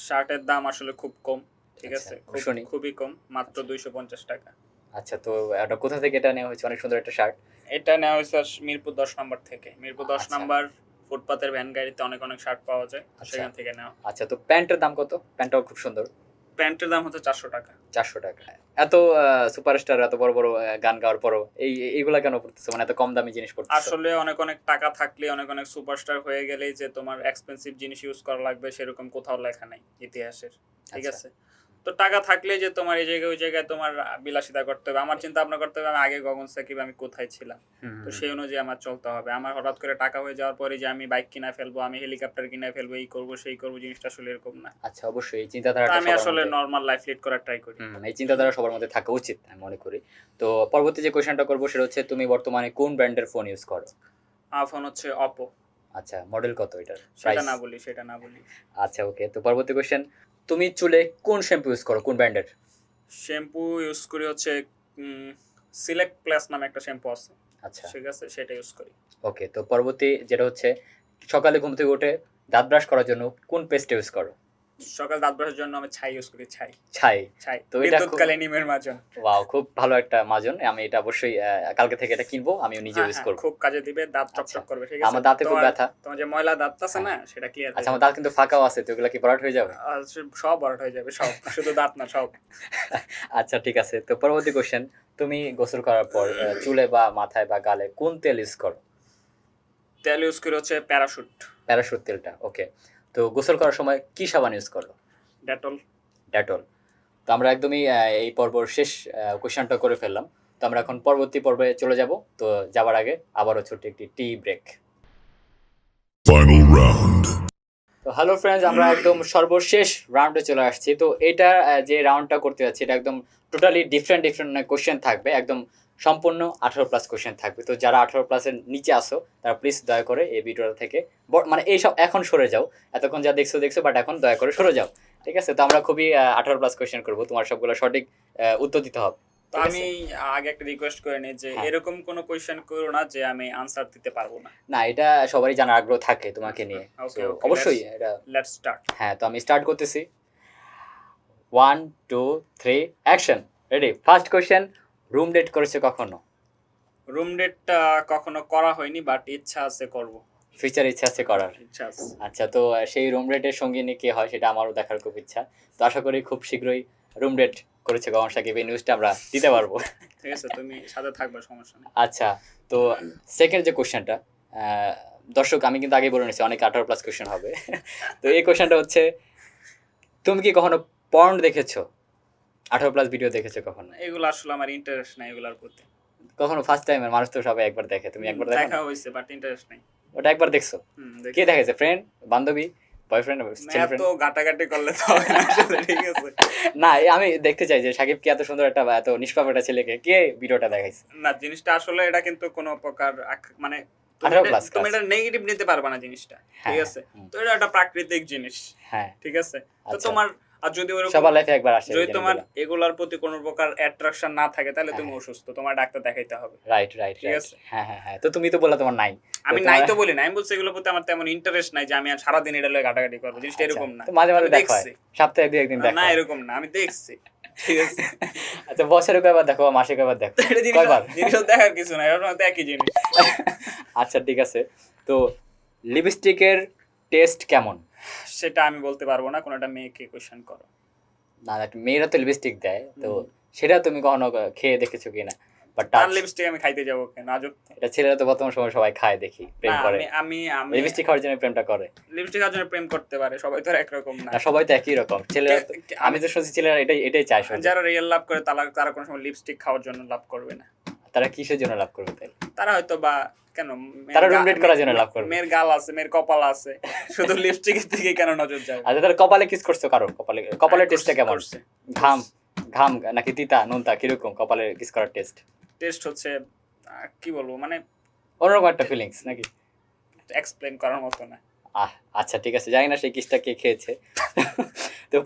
শার্টের দাম আসলে খুব কম, ঠিক আচ্ছা, আছে, শুনি। খুবই কম, মাত্র আচ্ছা। 250 টাকা। আচ্ছা, তো এটা কোথা থেকে এটা নেওয়া হয়েছে? অনেক সুন্দর একটা শার্ট। এটা নেওয়া হয়েছে মিরপুর 10 নম্বর থেকে। মিরপুর 10 আচ্ছা। নম্বর ফুটপাতের ভ্যান গাড়িতে অনেক অনেক শার্ট পাওয়া যায়, তো আচ্ছা। সেখান থেকে নেওয়া। আচ্ছা, তো প্যান্টের দাম কত? প্যান্টটাও খুব সুন্দর। প্যান্টের দাম হচ্ছে 400 টাকা। 400 টাকা। এত সুপারস্টার এত বড়, বড় গান গাওয়ার পরও এইগুলা কেন পড়তেছো? মানে এত কম দামি জিনিস পড়তেছো? আসলে অনেক অনেক টাকা থাকলে, অনেক অনেক সুপারস্টার হয়ে গেলেই যে তোমার এক্সপেন্সিভ জিনিস ইউজ করা লাগবে সেরকম কোথাও লেখা নাই ইতিহাসের, ঠিক আচ্ছা। আছে। তো টাকা থাকলে যে তোমার এই জায়গায় ওই জায়গায় তোমার বিলাসিতা করতে হবে, আমার চিন্তা ভাবনা করতে হবে আমি আগে গগন সাকিব আমি কোথায় ছিলাম, তো সেই অনুযায়ী আমার চলতে হবে। আমার হঠাৎ করে টাকা হয়ে যাওয়ার পরে যে আমি বাইক কিনা ফেলবো, আমি হেলিকপ্টার কিনা ফেলবো, এই করবো সেই করবো, জিনিসটা আসলে এরকম না। আচ্ছা, অবশ্যই এই তো চিন্তাধারাটা আমি সবার আসলে মধ্যে নর্মাল লাইফ লিড করার ট্রাই করি। এই চিন্তাধারা সবার মধ্যে থাকা উচিত আমি মনে করি। তো পরবর্তী যে কোয়েশ্চেনটা করবো সেটা হচ্ছে তুমি বর্তমানে কোন ব্র্যান্ডের ফোন ইউজ করো? আমার ফোন হচ্ছে অপো। আচ্ছা, মডেল কত এটার? সেটা প্রাইস? না বলি, সেটা না বলি। আচ্ছা, ওকে। তো পরবর্তী কোয়েশ্চেন, তুমি চুলে কোন শ্যাম্পু ইউজ করো? কোন ব্র্যান্ডের? শ্যাম্পু ইউজ করি হচ্ছে সিলেক্ট প্লাস নামে একটা শ্যাম্পু আছে, আচ্ছা, ঠিক আছে, সেটা ইউজ করি। ওকে। তো পরবর্তী যেটা হচ্ছে সকালে ঘুম থেকে উঠে দাঁত ব্রাশ করার জন্য কোন পেস্ট ইউজ করো? সকাল দাঁত ব্রাশের জন্য আমি ছাই ইউজ করি, ছাই। ছাই? ছাই তো এটা বিদ্যুৎকালে নিমের মাজন। ওয়াও, খুব ভালো একটা মাজন। আমি এটা অবশ্যই কালকে থেকে এটা কিনবো, আমিও নিজে হ্যাঁ ইউজ হ্যাঁ, করবো। খুব কাজে দিবে, দাঁত আচ্ছা, চকচক করবে, ঠিক আছে। আমার দাঁতে খুব তোমার ব্যথা। তোমার যে ময়লা দাঁত আছে হ্যাঁ। না, সেটা ক্লিয়ার আচ্ছা, হয়ে আমার যাবে। দাঁত কিন্তু ফাঁকাও আছে, তো ওগুলা কি ভরাট হয়ে যাবে? আর সব বড় হয়ে যাবে, সব, শুধু দাঁত না, সব। আচ্ছা, ঠিক আছে। তো পরবর্তী কোশ্চেন, তুমি গোসল করার পর চুলে বা মাথায় বা গালে কোন তেল ইউজ করো? তেল ইউজ করি হচ্ছে প্যারাশুট। প্যারাশুট তেলটা, ওকে। তো গোসল করার সময় কি সাবান ইউজ করো? ডেটল। ডেটল। তো আমরা একদমই এই পর্বর শেষ কোশ্চেনটা করে ফেললাম। তো আমরা এখন পরবর্তী পর্বে চলে যাব। তো যাবার আগে আবারও ছোট্ট একটি টি ব্রেক। Final round. তো হ্যালো ফ্রেন্ডস, আমরা একদম সর্বশেষ রাউন্ডে চলে আসছি। তো এটা যে রাউন্ডটা করতে যাচ্ছি এটা একদম টোটালি ডিফারেন্ট কোশ্চেন থাকবে, একদম সম্পূর্ণ 18+ কোশ্চেন থাকবে। তো যারা 18+-এর নিচে আসো তারা প্লিজ দয়া করে এই ভিডিওটা থেকে মানে এইসব এখন সরে যাও। এতক্ষণ যা দেখছো বাট এখন দয়া করে সরে যাও, ঠিক আছে? তো আমরা খুবই 18+ কোশ্চেন করবো, তোমার সবগুলো সঠিক উত্তর দিতে হবে। তো ঠিক আমি আছে? আগে একটা রিকোয়েস্ট করে নিই যে হ্যাঁ। এরকম কোনো কোয়েশ্চেন করো না যে আমি আনসার দিতে পারবো না। না, এটা সবারই জানার আগ্রহ থাকে তোমাকে নিয়ে। ওকে তো ওকে, অবশ্যই এটা লেটস স্টার্ট। হ্যাঁ, তো আমি স্টার্ট করতেছি। 1 2 3 action. Ready? First question, room date করেছো কখনো? রুম ডেটটা কখনো করা হয়নি, বাট ইচ্ছা আছে করব। ফিউচার ইচ্ছা আছে করার? ইচ্ছা আছে। আচ্ছা, তো সেই রুম ডেটের সঙ্গিনী কে হয় সেটা আমারও দেখার খুব ইচ্ছা। তো আশা করি খুব শীঘ্রই রুম ডেট করেছে গগন সাকিব, এই নিউজটা আমরা দিতে পারবো। ঠিক আছে, তুমি সাথে থাকবে, সমস্যা নেই। আচ্ছা, তো সেকেন্ড যে কোশ্চেনটা, দর্শক আমি কিন্তু আগেই বলে নিচ্ছি অনেক 18+ কোশ্চেন হবে। তো এই কোশ্চেনটা হচ্ছে, তুমি কি কখনো পর্ন দেখেছো? 18+ ভিডিও দেখেছো কখনো? এগুলো আসলে আমার ইন্টারেস্ট নাই এগুলার প্রতি। কখনো ফার্স্ট টাইমের মানুষ তো সবাই একবার দেখে, তুমি একবার দেখো দেখা না? হয়েছে, বাট ইন্টারেস্ট নাই। ওটা একবার দেখছো? দেখি। কে দেখাইছে? ফ্রেন্ড, বান্ধবী, বয়ফ্রেন্ড, ছেলে এত ফ্রেন্ড? গাটাগাটি করলে তো হবে না আসলে, ঠিক আছে। না, আমি দেখতে চাই যে সাকিব কি এত সুন্দর একটা বা এত নিষ্পাপ একটা ছেলেকে কে ভিডিওটা দেখাইছে। না, জিনিসটা আসলে এটা কিন্তু কোনো প্রকার মানে 18+ তুমি কাজ। এটা নেগেটিভ নিতে পারবে না জিনিসটা, ঠিক হ্যাঁ, আছে। হুম। তো এটা একটা প্রাকৃতিক জিনিস, হ্যাঁ, ঠিক আছে। তো আচ্ছা। তোমার আর যদি ওরকম সবার লাইফে একবার আসে যদি তোমার এগুলার প্রতি কোনো প্রকার অ্যাট্রাকশন না থাকে তাহলে তুমি হ্যাঁ। অসুস্থ, তোমার ডাক্তার দেখাইতে হবে। রাইট, ঠিক আছে। হ্যাঁ হ্যাঁ হ্যাঁ, তো তুমি তো বললা তোমার নাই। আমি তো নাই তোমার- তো বলি না, আমি বলছি এগুলোর প্রতি আমার তেমন ইন্টারেস্ট নাই যে আমি আর সারাদিন এটা লয়ে ঘাটাঘাটি করবো, জিনিসটা আচ্ছা, এরকম না। তো মাঝে মাঝে আমি দেখা হয়, দেখছি। সপ্তাহে 2-1 দিন দেখা না হয়। এরকম না, আমি দেখছি, ঠিক আছে। আচ্ছা, বছরে কয়বার দেখো, মাসে কয়বার দেখো? এটা কয়বার? জিনিসটা দেখার কিছু না, এর মধ্যে একই জিনিস। আচ্ছা, ঠিক আছে। তো লিপস্টিকের টেস্ট কেমন? সেটা আমি বলতে পারবো না, কোনো একটা মেয়েকে কোয়েশ্চেন করো। না, মেয়েরা তো লিপস্টিক দেয়, তো হুম। সেটা তুমি কখনো খেয়ে দেখেছো কিনা? বাট তার লিপস্টিক আমি খাইতে যাবো কেন, আজব তো। এটা ছেলেরা তো বর্তমান সময় সবাই খায়, দেখি প্রেম না, করে। আমি আমি লিপস্টিক খাওয়ার জন্য প্রেমটা করে লিপস্টিক আর জন্য প্রেম করতে পারে, সবাই তো আর একরকম না। না, সবাই তো একই রকম ছেলেরা তো। আমি তো শুনছি ছেলেরা এটাই চায় শুনছি। যারা রিয়েল লাভ করে তারা কোনো সময় লিপস্টিক খাওয়ার জন্য লাভ করবে না। তারা কিসের জন্য লাভ করবে তাই? তারা হয়তো বা কেন তারা room date করার জন্য লাভ করবে। মেয়ের গাল আছে, মেয়ের কপাল আছে, শুধু লিপস্টিকের দিকে কেন নজর যাবে? আচ্ছা, তারা কপালে কিস করছো কারো? কপালের টেস্টটা কেমন? করছে। ঘাম ঘাম নাকি তিতা নুনতা কিরকম কপালে কিস করার টেস্ট? টেস্ট হচ্ছে কি বলবো, মানে অন্যরকম একটা ফিলিংস নাকি? এক্সপ্লেন করার মতো না। আচ্ছা, ঠিক আছে, জানি না সেই কিসটা কে খেয়েছে। তো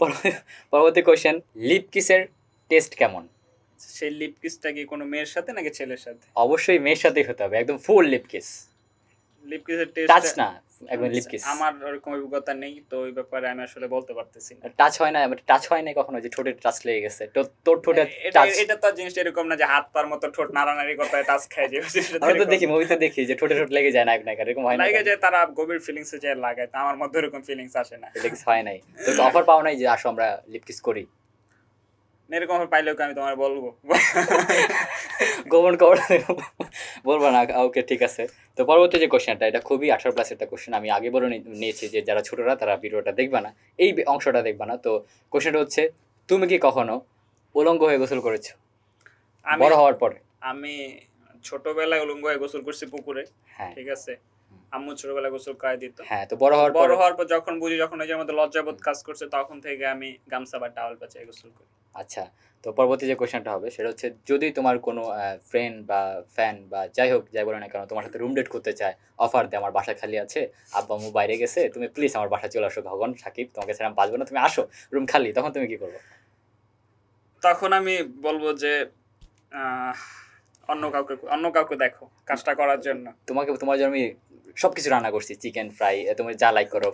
পরবর্তী কোশ্চেন, লিপ কিসের টেস্ট কেমন? সেই লিপ কিসটা কি কোনো মেয়ের সাথে নাকি ছেলের সাথে? অবশ্যই মেয়ের সাথেই হতে হবে, একদম ফুল লিপ কিস, লিপ কিসের টাচ টেস্ট না, একদম লিপ কিস। আমার ওরকম অভিজ্ঞতা নেই, তো ওই ব্যাপারে আমি আসলে বলতে পারতেছি না। টাচ হয় না, টাচ হয় না কখনো যে ঠোঁটে টাচ লেগে গেছে? তোর ঠোঁটে এটা টাচ, এটা তো জিনিসটা এরকম না যে হাত পার মতো ঠোঁট নাড়ানাড়ি করতে টাচ খায় যে আমরা তো দেখি, মুভিতে দেখি যে ঠোঁটে ঠোঁট লেগে যায় নায়ক নায়িকার, এরকম হয় না? লাগে যায়, তারা গভীর ফিলিংস এ যায় লাগায়, তা আমার মধ্যে এরকম ফিলিংস আসে না। লিপ কিস হয় নাই তো, অফার পাও নাই যে আসো আমরা লিপ কিস করি? এরকম আমার পাইলেও কি আমি তোমার বলবো? গোপন খবর বলবো না, ওকে ঠিক আছে। তো পরবর্তী যে কোশ্চেনটা, এটা খুবই 18+ একটা কোশ্চেন, আমি আগে বলে নিয়েছি যে যারা ছোটরা তারা ভিডিওটা দেখবা না, এই অংশটা দেখবা না। তো কোশ্চেনটা হচ্ছে, তুমি কি কখনো উলঙ্গ হয়ে গোসল করেছো আমি বড় হওয়ার পরে? আমি ছোটবেলায় উলঙ্গ হয়ে গোসল করছি পুকুরে, হ্যাঁ ঠিক আছে। আম্মু ছোটবেলায় গোসল করায় দিত। হ্যাঁ, তো বড় হওয়ার বড় পর? হওয়ার পর যখন বুঝি, যখন ওই যে আমাদের লজ্জাবোধ কাজ করছে, তখন থেকে আমি গামছা বা টাওয়াল পেঁচাই গোসল করি। আচ্ছা, তো পরবর্তী যে কোশ্চেনটা হবে সেটা হচ্ছে, যদি তোমার কোনো ফ্রেন্ড বা ফ্যান বা যাই হোক, যাই বলে না কেন, তোমার সাথে রুম ডেট করতে চায়, অফার দেয়, আমার বাসা খালি আছে, আব্বা আম্মু বাইরে গেছে, তুমি প্লিজ আমার বাসা চলে আসো, ভগবান সাকিব তোমাকে ছাড়া আমি বাঁচবো না, তুমি আসো, রুম খালি, তখন তুমি কি করবো? তখন আমি বলবো যে অন্য কাউকে দেখো কাজটা করার জন্য। তোমার জন্য আমি সবকিছু রান্না করছি, চিকেন ফ্রাই, তুমি যা লাইক করো,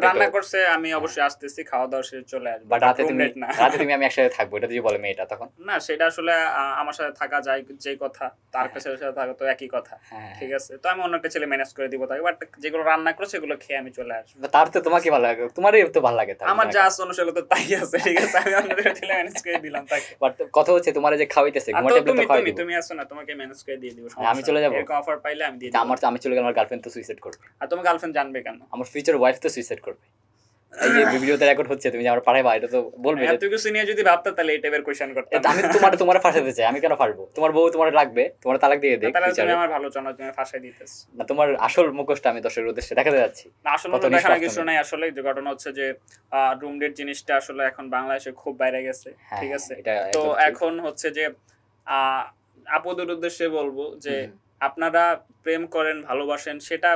রান্না করছে, আমি অবশ্যই আসতেছি, খাওয়া দাওয়া শেষে চলে আসবো। বাট রাতে তুমি না, আমি একসাথে থাকবো, এটা যদি বলে মেয়েটা, তখন? না, সেটা আসলে আমার সাথে থাকা যায় যে কথা, তার ছেলের সাথে থাকা তো একই কথা, হ্যাঁ, ঠিক আছে। তো আমি অন্য একটা ছেলে ম্যানেজ করে দিব তাকে, বাট যেগুলো রান্না করে সেগুলো খেয়ে আমি চলে আসবো। তার তো তোমাকে ভালো লাগে, তোমারই তো ভালো লাগে তার। আমার যা আছে অনুসারে তো তাই আছে, ঠিক আছে, আমি অন্য একটা ছেলে ম্যানেজ করে দিলাম তাকে। বাট কথা হচ্ছে, তোমার যে খাওয়াইতেছে, আর ঘুমার তো ট্যাবলেট তো খাওয়াই দিব। তুমি আসো না, তোমাকে ম্যানেজ করে দিয়ে দিব, আমি চলে যাবো? এরকম অফার পাইলে আমি দিয়ে তা দিব। আমি চলে গেলে আমার গার্লফ্রেন্ড তো সুইসাইড করবে। আর তোমার গার্লফ্রেন্ড জানবে কেন? আমার ফিউচার ওয়াইফ তো সুইসাইড করবে। এই যে ভিডিওতে রেকর্ড হচ্ছে, তুমি যে আমার পাঠাইবা, এটা তো বলবে যে তুই কিছু নিয়ে যদি ভাবতা তাহলে এই টাইপের কোশ্চেন করতাম। আমি তোমার ফাঁসাতে চাই, আমি কেন ফাঁসবো? তোমার বউ তোমার লাগবে, তোমার তালাক দিয়ে দেখ তাহলে তুমি ফিউচারে। আমার ভালো চাও না, তুমি ফাঁসাই দিতেছ না, তোমার আসল মুখোশটা আমি দর্শকের উদ্দেশ্যে দেখাতে যাচ্ছি। না। আসলে কত দেখানোর নিঃস্বার্থ কিছু মেয়ে। নাই, আসলে যে ঘটনা হচ্ছে যে রুম ডেট জিনিসটা আসলে এখন বাংলাদেশে খুব বাইরে গেছে, হ্যাঁ, ঠিক আছে। এটা তো একদম ঠিক। এখন হচ্ছে যে আপুদের উদ্দেশ্যে বলবো যে হুম। আপনারা প্রেম করেন, ভালোবাসেন, সেটা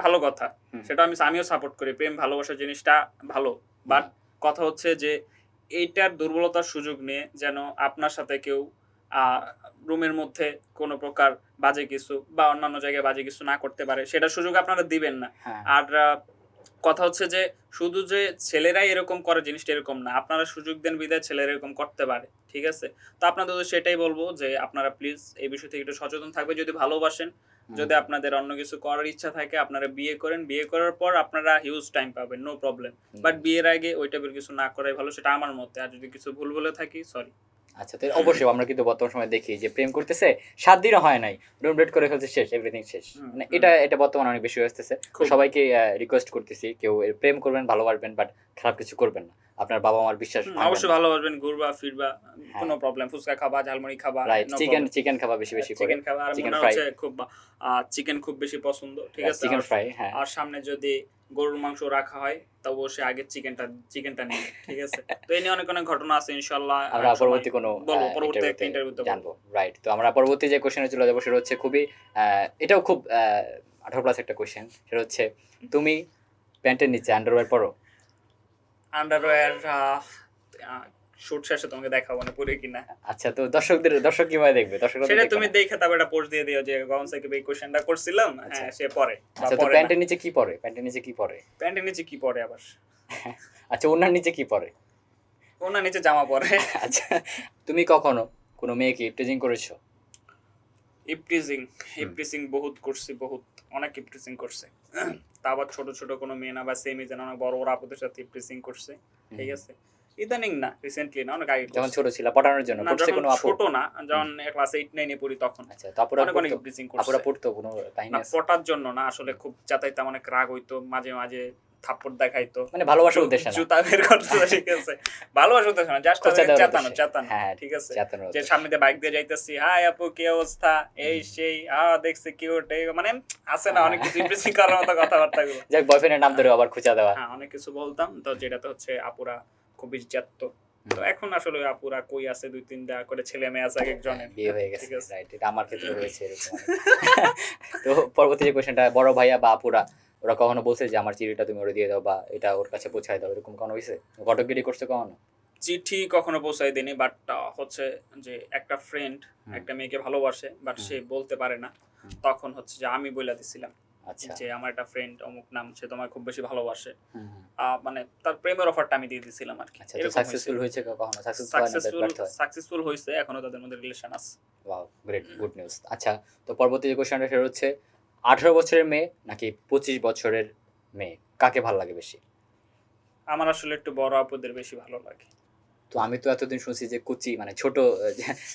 ভালো কথা, হুম। সেটা আমিও সাপোর্ট করি, প্রেম ভালোবাসা জিনিসটা ভালো। বাট কথা হচ্ছে যে এইটার দুর্বলতার সুযোগ নিয়ে যেন আপনার সাথে কেউ রুমের মধ্যে কোনো প্রকার বাজে কিছু বা অন্যান্য জায়গায় বাজে কিছু না করতে পারে, সেটা সুযোগ আপনারা দিবেন না। হ্যাঁ। আর কথা হচ্ছে যে শুধু যে ছেলেরাই এরকম করে জিনিসটা এরকম না, আপনারা সুযোগ দেন বিধায় ছেলেরা এরকম করতে পারে, ঠিক আছে। তো আপনাদের সেটাই বলবো যে আপনারা প্লিজ এই বিষয় থেকে একটু সচেতন থাকবে। যদি ভালোবাসেন, যদি আপনাদের অন্য কিছু করার ইচ্ছা থাকে, আপনারা বিয়ে করেন, বিয়ে করার পর আপনারা হিউজ টাইম পাবেন, নো প্রবলেম। বাট বিয়ের আগে ওই টাইপের কিছু না করাই ভালো, সেটা আমার মতে। আর যদি কিছু ভুল বলে থাকি, সরি। আচ্ছা, তো অবশ্যই আমরা কিন্তু বর্তমান সময় দেখি যে প্রেম করতেছে 7 দিনও হয় নাই, রুম ডেট করে ফেলছে, শেষ, এভরিথিং শেষ। মানে এটা বর্তমানে অনেক বেশি হয়েছে। সবাইকে রিকোয়েস্ট করতেছি, কেউ প্রেম করবেন, ভালোবাসবেন, বাট খারাপ কিছু করবেন না, আপনার বাবা মার বিশ্বাস অবশ্যই ভালোবাসবেন, ঘুরবা ফিরবা, কোনো প্রবলেম, ফুচকা খাবা, ঝালমুড়ি খাবা, রাইট, চিকেন খাবা বেশি বেশি করে, চিকেন খাবা। আর মনে হচ্ছে খুব চিকেন খুব বেশি পছন্দ, ঠিক আছে। চিকেন ফ্রাই, হ্যাঁ। আর সামনে যদি গরুর মাংস রাখা হয় তবে অবশ্যই আগে চিকেনটা নিয়ে, ঠিক আছে। তো এই নিয়ে অনেক অনেক ঘটনা আছে, ইনশাআল্লাহ আমরা পরবর্তী কোনো পরবর্তী একটা ইন্টারভিউতে জানবো। রাইট, তো আমরা পরবর্তী যে কোশ্চেনে চলে যাবো সেটা হচ্ছে খুবই এটাও খুব 18+ একটা কোশ্চেন, সেটা হচ্ছে, তুমি প্যান্টের নিচে আন্ডারওয়্যার পরো? আন্ডারওয়্যার শুট শেষে তোমাকে দেখাবো না পুরো কিনা। আচ্ছা, তো দর্শক কিভাবে দেখবে? দর্শকরা সেটা তুমি দেখে তারপর একটা পোস্ট দিয়ে দিও যে গগন সাকিব এই কোশ্চেনটা করছিলাম, হ্যাঁ সে পরে। আচ্ছা, তো প্যান্টের নিচে কি পরে? প্যান্টের নিচে কি পরে? প্যান্টের নিচে কি পরে আবার? আচ্ছা, ওনার নিচে কি পরে? ওনার নিচে জামা পরে। আচ্ছা, তুমি কখনো কোনো মেয়েকে ইপটিজিং করেছো? ইপটিজিং বহুত করছি, অনেক ইপটিজিং করছে। তা আবার ছোট ছোট কোনো মেয়ে না, বা সেমি যেন অনেক বড় বড় আপুদের সাথে ইপটিজিং করছে, ঠিক আছে। ইদানিং না, রিসেন্টলি না, অনেক আগে যখন ছোট ছিল, পটানোর জন্য করছে কোনো আপু? ছোট না, যখন ক্লাস 8-9 এ পড়ি তখন। আচ্ছা, তো আপুরা ইপটিজিং করছে। আপুরা পড়তো কোনো কাহিনী আছে? পটার জন্য না, আসলে খুব যাতাইতাম, অনেক রাগ হইতো, মাঝে মাঝে থাপ্পড় দেখাইতো, মানে ভালোবাসার উদ্দেশ্যে না, জুতা বের করতো, ঠিক আছে। ভালোবাসার উদ্দেশ্যে না, জাস্ট চেতানো, হ্যাঁ, ঠিক আছে। চেতানোর যে সামনে দিয়ে বাইক দিয়ে যাইতেছি, হাই আপু কি অবস্থা, এই সেই, দেখছে কিউট, মানে আছে না অনেক কিছু ইমপ্রেসিং করার মতো কথাবার্তাগুলো। যাক, বয়ফ্রেন্ডের নাম ধরে আবার খুঁজা দেওয়া, হ্যাঁ, অনেক কিছু বলতাম, তো যেটাতে হচ্ছে আপুরা খুব জাততো। তো এখন আসলে আপুরা কই আছে, 2-3টা করে ছেলে মেয়ে আছে, একজনের বিয়ে হয়ে গেছে, ঠিক আছে। রাইট, এটা আমার ক্ষেত্রে হয়েছে এরকম। তো পরবর্তী যে কোশ্চেনটা, বড় ভাইয়া বা আপুরা ওরা কখনো বলছে যে আমার চিঠিটা তুমি ওরে দিয়ে দাও, বা এটা ওর কাছে পৌঁছায় দাও, এরকম কখনো হয়েছে? ঘটকগিরি করছে কখনো? চিঠি কখনো পৌঁছাই দিইনি, বাট হচ্ছে যে একটা ফ্রেন্ড একটা মেয়েকে ভালোবাসে, বাট সে বলতে পারে না, তখন হচ্ছে যে আমি বইলা দিছিলাম আচ্ছা যে আমার একটা ফ্রেন্ড অমুক নাম, সে তোমায় খুব বেশি ভালোবাসে। হুম, হুম। মানে তার প্রেমের অফারটা আমি দিয়ে দিছিলাম আর কি। আচ্ছা, তো সাকসেসফুল হয়েছে কখনো? সাকসেসফুল হয়েছে, এখনো তাদের মধ্যে রিলেশন আছে। Wow, great, good news. আচ্ছা, তো পরবর্তী যে কোশ্চেনটা সেটা হচ্ছে 18 বছরের মেয়ে নাকি 25 বছরের মেয়ে, কাকে ভালো লাগে বেশি? আমার আসলে একটু বড় আপুদের বেশি ভালো লাগে। তো আমি তো এতদিন শুনছি যে কুচি মানে ছোট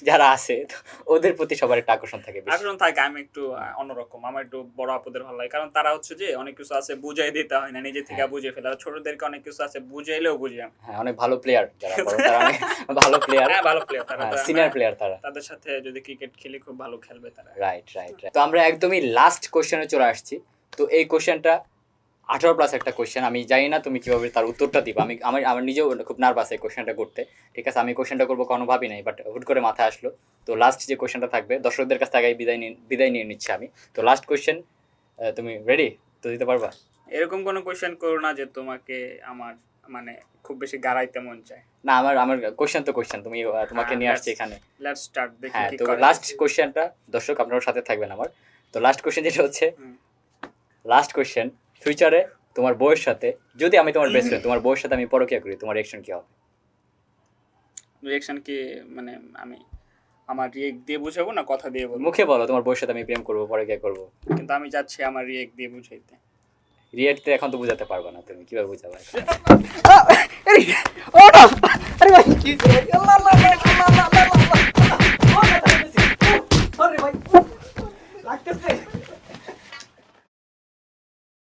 যারা আছে তো ওদের প্রতি সবার একটা আকর্ষণ থাকে বেশি। আসলে থাকে আমি একটু অন্যরকম, আমার একটু বড় আপুদের ভালো লাগে, কারণ তারা হচ্ছে যে অনেক কিছু আছে বুঝাই দিতে হয় না, নিজে থেকে হ্যাঁ। বুঝে ফেলে। আর ছোটদেরকে অনেক কিছু আছে বুঝাইলেও বুঝি আমি। হ্যাঁ, অনেক ভালো প্লেয়ার যারা বড়, তারা অনেক ভালো প্লেয়ার, হ্যাঁ, ভালো প্লেয়ার তারা, সিনিয়র প্লেয়ার তারা। তাদের সাথে যদি ক্রিকেট খেলি খুব ভালো খেলবে তারা। Right right. তো আমরা একদমই লাস্ট কোশ্চেনে চলে আসছি। তো এই কোশ্চেনটা 18+ একটা কোশ্চেন, আমি জানি না তুমি কিভাবে তার উত্তরটা দিবা। আমার নিজেও খুব নার্ভাস এই কোশ্চেনটা করতে। ঠিক আছে, আমি কোশ্চেনটা করবো কোনো ভাবি নাই, বাট হুট করে মাথায় আসলো। তো লাস্ট যে কোশ্চেনটা থাকবে, দর্শকদের কাছ থেকে বিদায় নিয়ে নিচ্ছি আমি। তো লাস্ট কোশ্চেন, তুমি রেডি তো? দিতে পারবা? এরকম কোনো কোশ্চেন করো না যে তোমাকে আমার মানে খুব বেশি গাড়াইতে মন চায়। না, আমার কোশ্চেন তো কোশ্চেন, তোমাকে নিয়ে আসছি এখানে। লেটস স্টার্ট, দেখি হ্যাঁ, কি তো করে। লাস্ট কোশ্চেনটা, দর্শক আপনার সাথে থাকবেন আমার। তো লাস্ট কোশ্চেন যেটা হচ্ছে, লাস্ট কোশ্চেন, ফিউচারে তোমার বউয়ের সাথে, যদি আমি তোমার বেস্ট ফ্রেন্ড, তোমার বউয়ের সাথে আমি পরকীয়া করি, তোমার রিঅ্যাকশন কি হবে? রিঅ্যাকশন কি মানে আমি আমার রিয়েক্ট দিয়ে বুঝাবো না কথা দিয়ে বলবো? মুখে বলো তোমার বউয়ের সাথে আমি প্রেম করবো, পরকীয়া করবো। কিন্তু আমি চাচ্ছি আমার রিয়েক্ট দিয়ে বুঝাইতে। রিয়েক্টে এখন তো বুঝাতে পারবা না, তুমি কিভাবে বুঝাবে? আরে ভাই কি